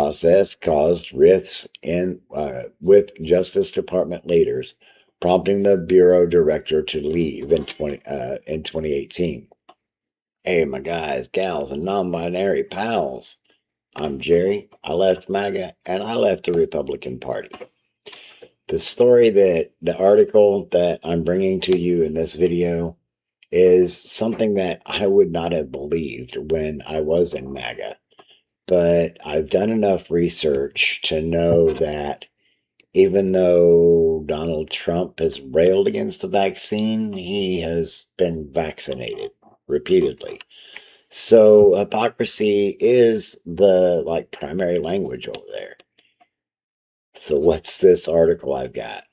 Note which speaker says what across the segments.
Speaker 1: process caused rifts with Justice Department leaders, prompting the bureau director to leave in 2018. Hey, my guys, gals, and non-binary pals. I'm Jerry. I left MAGA and I left the Republican Party. The article that I'm bringing to you in this video is something that I would not have believed when I was in MAGA. But I've done enough research to know that even though Donald Trump has railed against the vaccine, he has been vaccinated repeatedly. So hypocrisy is the primary language over there. So what's this article I've got?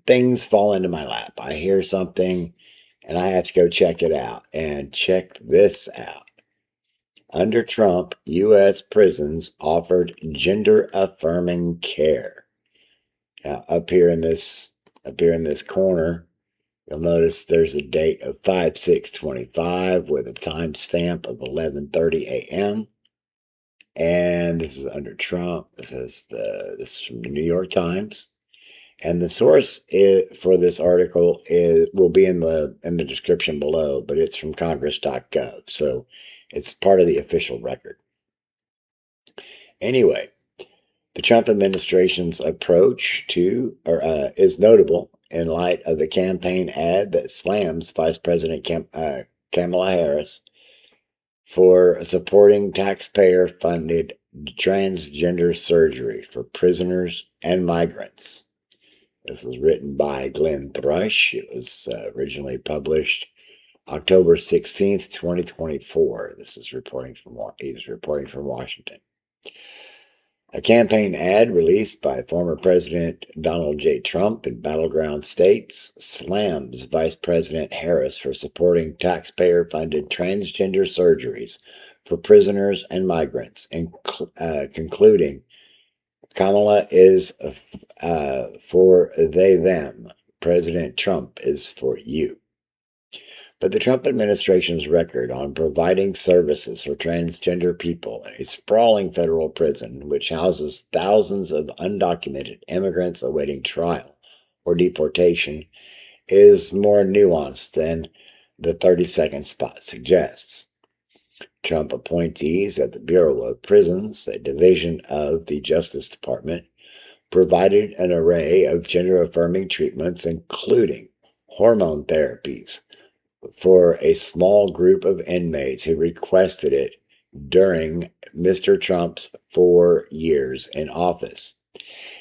Speaker 1: Things fall into my lap. I hear something and I have to go check it out. And check this out. Under Trump, U.S. prisons offered gender-affirming care. Now, up here in this corner, you'll notice there's a date of 5/6/25 with a timestamp of 11:30 a.m. And this is under Trump. This is from the New York Times, and the source for this article will be in the description below. But it's from Congress.gov, so it's part of the official record. Anyway, the Trump administration's approach is notable in light of the campaign ad that slams Vice President Kamala Harris for supporting taxpayer-funded transgender surgery for prisoners and migrants. This was written by Glenn Thrush. It was originally published October 16th, 2024. He's reporting from Washington. A campaign ad released by former President Donald J. Trump in battleground states slams Vice President Harris for supporting taxpayer-funded transgender surgeries for prisoners and migrants, concluding, Kamala is for they, them. President Trump is for you. But the Trump administration's record on providing services for transgender people in a sprawling federal prison, which houses thousands of undocumented immigrants awaiting trial or deportation, is more nuanced than the 30-second spot suggests. Trump appointees at the Bureau of Prisons, a division of the Justice Department, provided an array of gender-affirming treatments, including hormone therapies, for a small group of inmates who requested it during Mr. Trump's 4 years in office.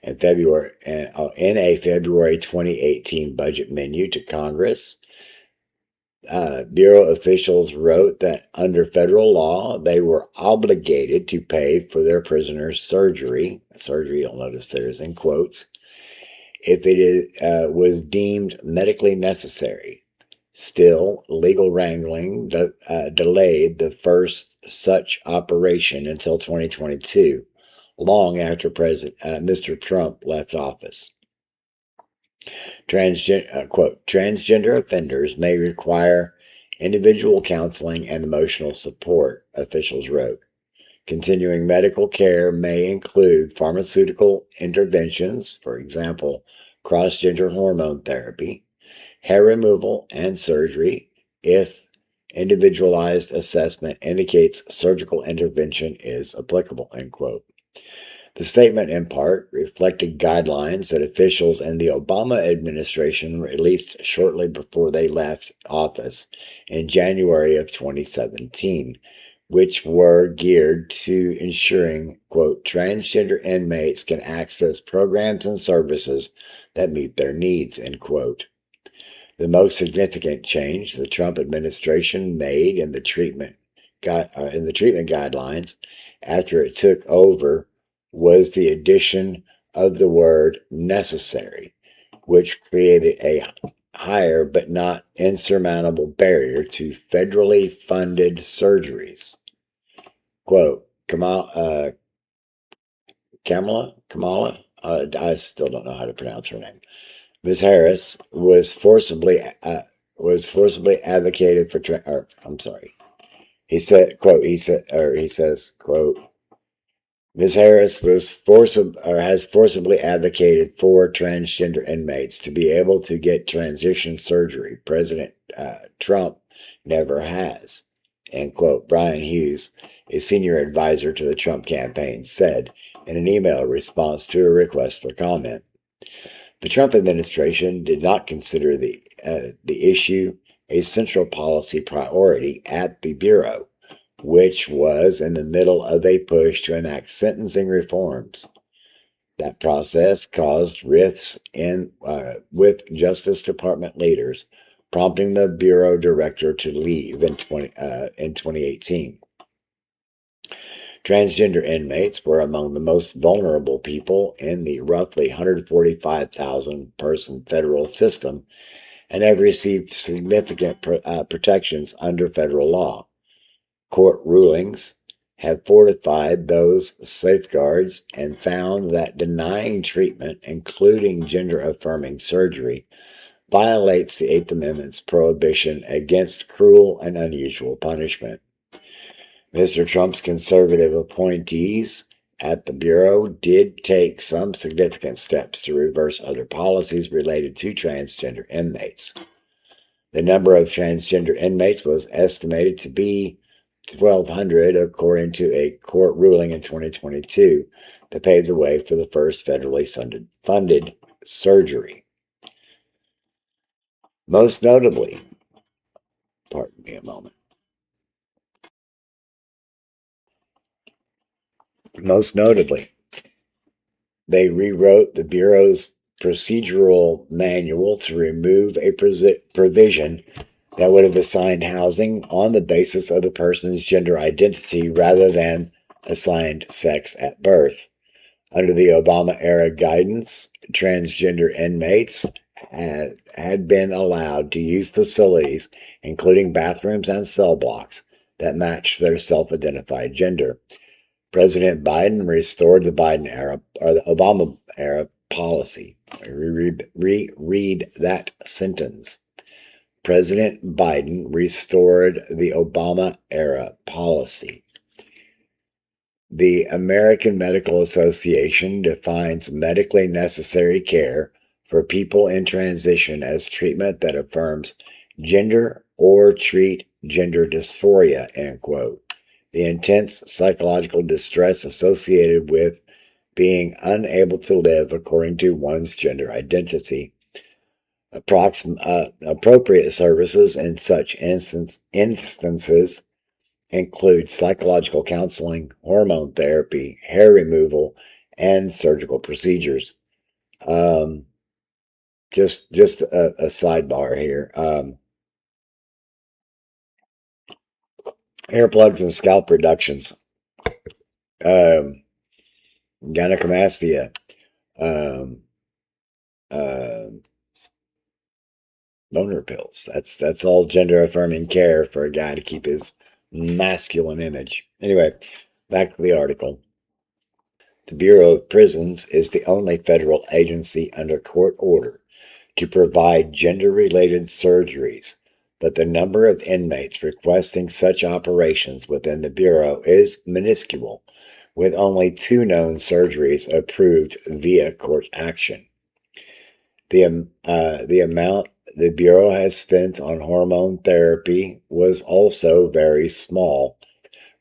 Speaker 1: In a February 2018 budget menu to Congress, Bureau officials wrote that under federal law, they were obligated to pay for their prisoners' surgery. Surgery, you'll notice there's in quotes, if it was deemed medically necessary. Still, legal wrangling delayed the first such operation until 2022, long after Mr. Trump left office. Transgender offenders may require individual counseling and emotional support, officials wrote. Continuing medical care may include pharmaceutical interventions, for example, cross-gender hormone therapy, hair removal, and surgery if individualized assessment indicates surgical intervention is applicable, end quote. The statement, in part, reflected guidelines that officials in the Obama administration released shortly before they left office in January of 2017, which were geared to ensuring, quote, transgender inmates can access programs and services that meet their needs, end quote. The most significant change the Trump administration made in the treatment guidelines after it took over was the addition of the word necessary, which created a higher but not insurmountable barrier to federally funded surgeries. Quote, Kamala, I still don't know how to pronounce her name. Ms. Harris was forcibly advocated for. He says, quote, Ms. Harris has forcibly advocated for transgender inmates to be able to get transition surgery. President Trump never has. End quote. Brian Hughes, a senior advisor to the Trump campaign, said in an email response to a request for comment. The Trump administration did not consider the issue a central policy priority at the Bureau, which was in the middle of a push to enact sentencing reforms. That process caused rifts with Justice Department leaders, prompting the Bureau director to leave in 2018. Transgender inmates were among the most vulnerable people in the roughly 145,000 person federal system and have received significant protections under federal law. Court rulings have fortified those safeguards and found that denying treatment, including gender affirming surgery, violates the Eighth Amendment's prohibition against cruel and unusual punishment. Mr. Trump's conservative appointees at the Bureau did take some significant steps to reverse other policies related to transgender inmates. The number of transgender inmates was estimated to be 1,200, according to a court ruling in 2022 that paved the way for the first federally funded surgery. Most notably, pardon me a moment. Most notably, they rewrote the Bureau's procedural manual to remove a provision that would have assigned housing on the basis of the person's gender identity rather than assigned sex at birth. Under the Obama-era guidance, transgender inmates had been allowed to use facilities, including bathrooms and cell blocks, that matched their self-identified gender. President Biden restored the Obama-era policy. Reread that sentence. President Biden restored the Obama-era policy. The American Medical Association defines medically necessary care for people in transition as treatment that affirms gender or treat gender dysphoria, end quote. The intense psychological distress associated with being unable to live according to one's gender identity. Appropriate services in such instances include psychological counseling, hormone therapy, hair removal, and surgical procedures. Just a sidebar here. Hair plugs and scalp reductions, gynecomastia, um, uh, boner pills. That's all gender affirming care for a guy to keep his masculine image. Anyway, back to the article. The Bureau of Prisons is the only federal agency under court order to provide gender-related surgeries, but the number of inmates requesting such operations within the Bureau is minuscule, with only 2 known surgeries approved via court action. The amount the Bureau has spent on hormone therapy was also very small,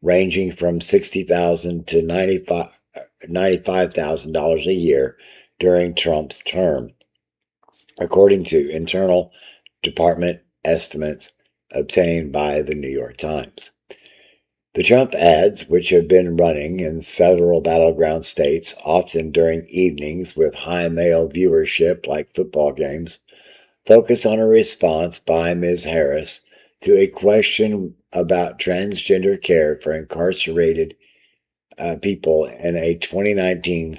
Speaker 1: ranging from $60,000 to $95,000 a year during Trump's term, according to internal department estimates obtained by the New York Times. The Trump ads, which have been running in several battleground states, often during evenings with high male viewership like football games, focus on a response by Ms. Harris to a question about transgender care for incarcerated people in a 2019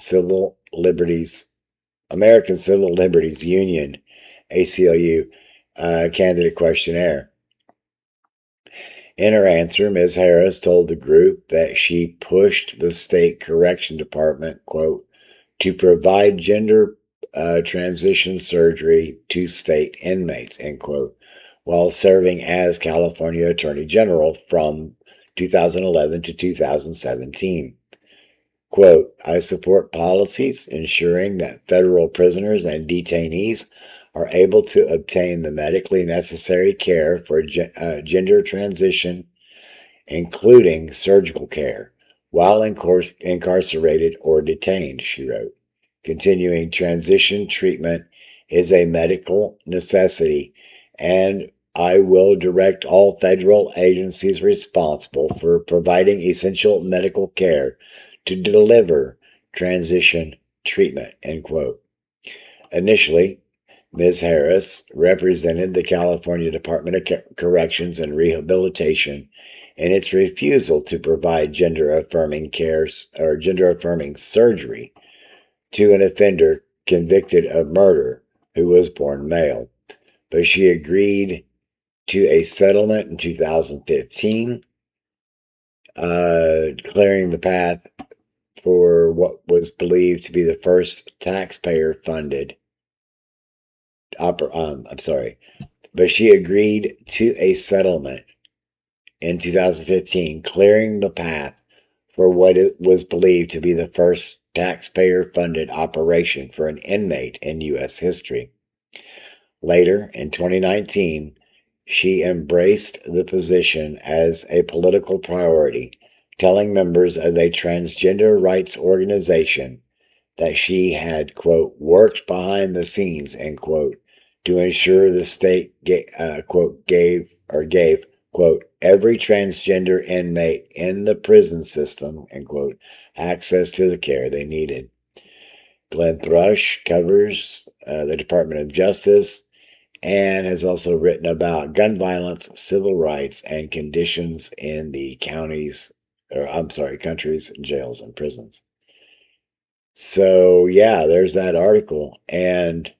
Speaker 1: American Civil Liberties Union, ACLU, candidate questionnaire. In her answer, Ms. Harris told the group that she pushed the state correction department, quote, to provide gender transition surgery to state inmates, end quote, while serving as California Attorney General from 2011 to 2017. Quote, I support policies ensuring that federal prisoners and detainees are able to obtain the medically necessary care for gender transition, including surgical care, while incarcerated or detained, she wrote. Continuing transition treatment is a medical necessity, and I will direct all federal agencies responsible for providing essential medical care to deliver transition treatment, end quote. Initially, Ms. Harris represented the California Department of Corrections and Rehabilitation in its refusal to provide gender-affirming care or gender-affirming surgery to an offender convicted of murder who was born male. But she agreed to a settlement in 2015, clearing the path for what was believed to be the first taxpayer-funded but she agreed to a settlement in 2015, clearing the path for what it was believed to be the first taxpayer-funded operation for an inmate in U.S. history. Later, in 2019, she embraced the position as a political priority, telling members of a transgender rights organization that she had, quote, worked behind the scenes, end quote, to ensure the state, quote, gave, quote, every transgender inmate in the prison system, end quote, access to the care they needed. Glenn Thrush covers the Department of Justice and has also written about gun violence, civil rights, and conditions in the countries, jails, and prisons. So, yeah, there's that article. And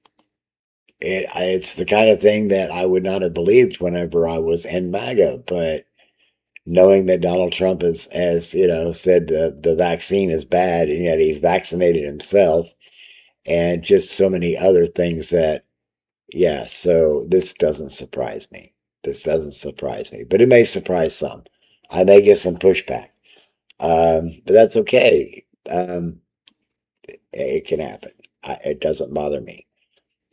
Speaker 1: it's the kind of thing that I would not have believed whenever I was in MAGA. But knowing that Donald Trump has said the vaccine is bad, and yet he's vaccinated himself, and just so many other things that, yeah, so this doesn't surprise me. This doesn't surprise me. But it may surprise some. I may get some pushback. But that's okay. It can happen. It doesn't bother me.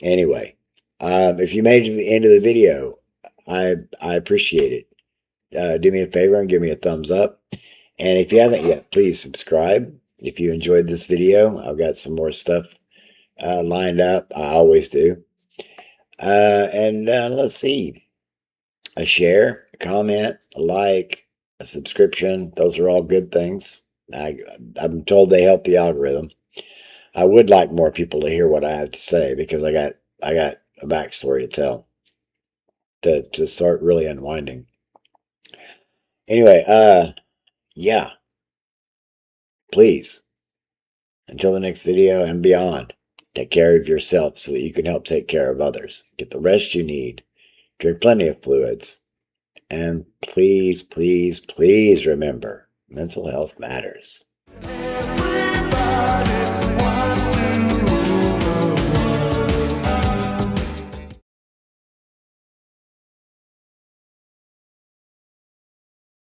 Speaker 1: Anyway, if you made it to the end of the video, I appreciate it. Do me a favor and give me a thumbs up. And if you haven't yet, please subscribe. If you enjoyed this video, I've got some more stuff lined up. I always do. And let's see. A share, a comment, a like, a subscription. Those are all good things. I'm told they help the algorithm. I would like more people to hear what I have to say because I got a backstory to tell to start really unwinding. Anyway, yeah, please, until the next video and beyond, take care of yourself so that you can help take care of others. Get the rest you need, drink plenty of fluids, and please, please, please remember, mental health matters. Everybody.